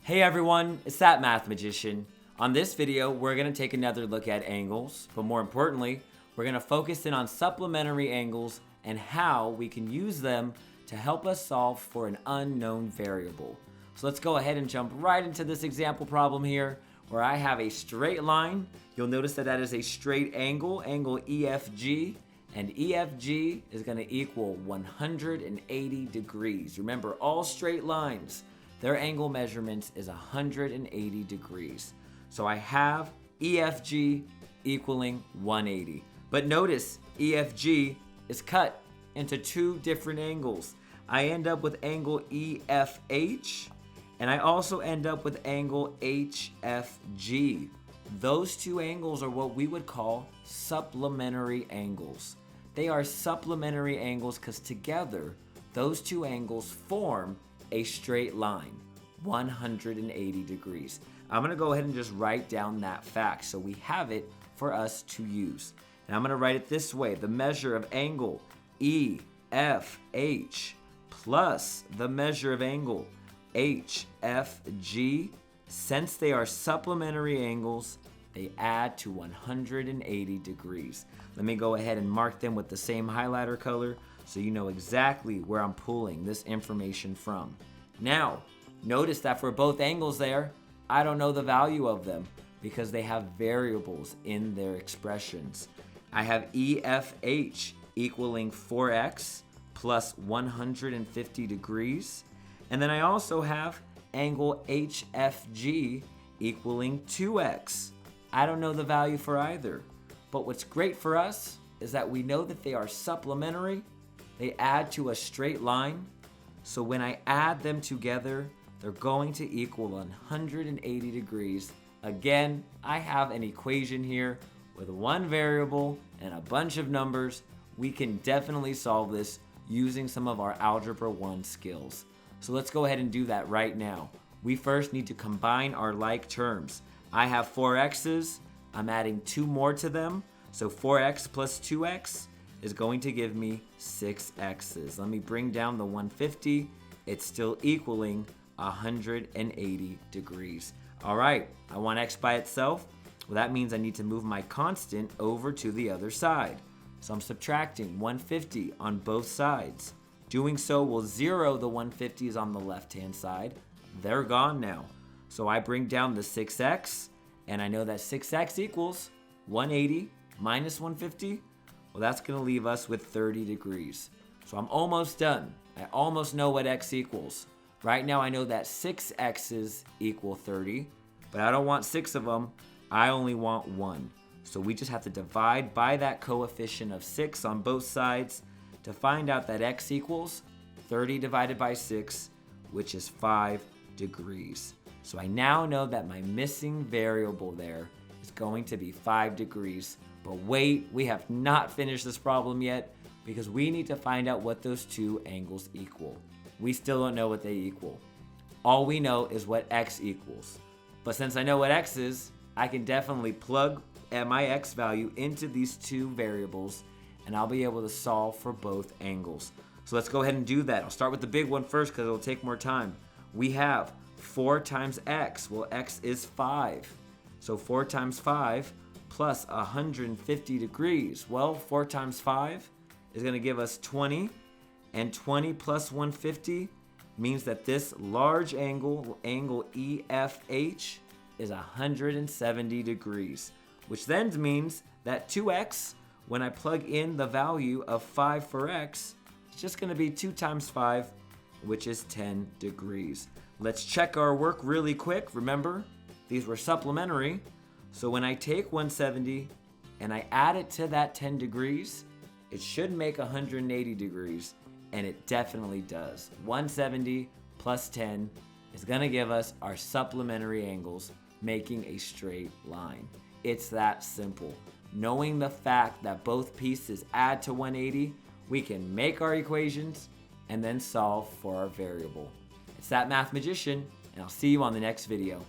Hey everyone, it's that Math Magician. On this video, we're going to take another look at angles, but more importantly, we're going to focus in on supplementary angles and how we can use them to help us solve for an unknown variable. So let's go ahead and jump right into this example problem here, where I have a straight line. You'll notice that is a straight angle, angle EFG, and EFG is going to equal 180 degrees. Remember, all straight lines, their angle measurements is 180 degrees. So I have EFG equaling 180. But notice EFG is cut into two different angles. I end up with angle EFH, and I also end up with angle HFG. Those two angles are what we would call supplementary angles. They are supplementary angles because together, those two angles form a straight line, 180 degrees. I'm going to go ahead and just write down that fact so we have it for us to use. And I'm going to write it this way: the measure of angle EFH plus the measure of angle HFG, since they are supplementary angles, they add to 180 degrees. Let me go ahead and mark them with the same highlighter color so you know exactly where I'm pulling this information from. Now, notice that for both angles there, I don't know the value of them because they have variables in their expressions. I have EFH equaling 4x plus 150 degrees. And then I also have angle HFG equaling 2x. I don't know the value for either. But what's great for us is that we know that they are supplementary. They add to a straight line. So when I add them together, they're going to equal 180 degrees. Again, I have an equation here with one variable and a bunch of numbers. We can definitely solve this using some of our Algebra 1 skills. So let's go ahead and do that right now. We first need to combine our like terms. I have 4 x's. I'm adding 2 more to them. So 4x plus 2x is going to give me 6 x's. Let me bring down the 150. It's still equaling 180 degrees. All right, I want x by itself. Well, that means I need to move my constant over to the other side. So I'm subtracting 150 on both sides. Doing so will zero the 150s on the left-hand side. They're gone now. So I bring down the 6x, and I know that 6x equals 180 minus 150. Well, that's going to leave us with 30 degrees. So I'm almost done. I almost know what x equals. Right now I know that 6 x's equal 30, but I don't want 6 of them. I only want 1. So we just have to divide by that coefficient of 6 on both sides to find out that x equals 30 divided by 6, which is 5 degrees. So I now know that my missing variable there is going to be 5 degrees. But wait, we have not finished this problem yet because we need to find out what those two angles equal. We still don't know what they equal. All we know is what x equals. But since I know what x is, I can definitely plug my x value into these two variables and I'll be able to solve for both angles. So let's go ahead and do that. I'll start with the big one first because it'll take more time. We have 4 times x. Well, x is 5. So 4 times 5 plus 150 degrees. Well, 4 times 5 is going to give us 20. And 20 plus 150 means that this large angle, angle EFH, is 170 degrees. Which then means that 2x, when I plug in the value of 5 for x, it's just going to be 2 times 5, which is 10 degrees. Let's check our work really quick. Remember, these were supplementary. So when I take 170 and I add it to that 10 degrees, it should make 180 degrees, and it definitely does. 170 plus 10 is going to give us our supplementary angles, making a straight line. It's that simple. Knowing the fact that both pieces add to 180, we can make our equations and then solve for our variable. It's that Math Magician, and I'll see you on the next video.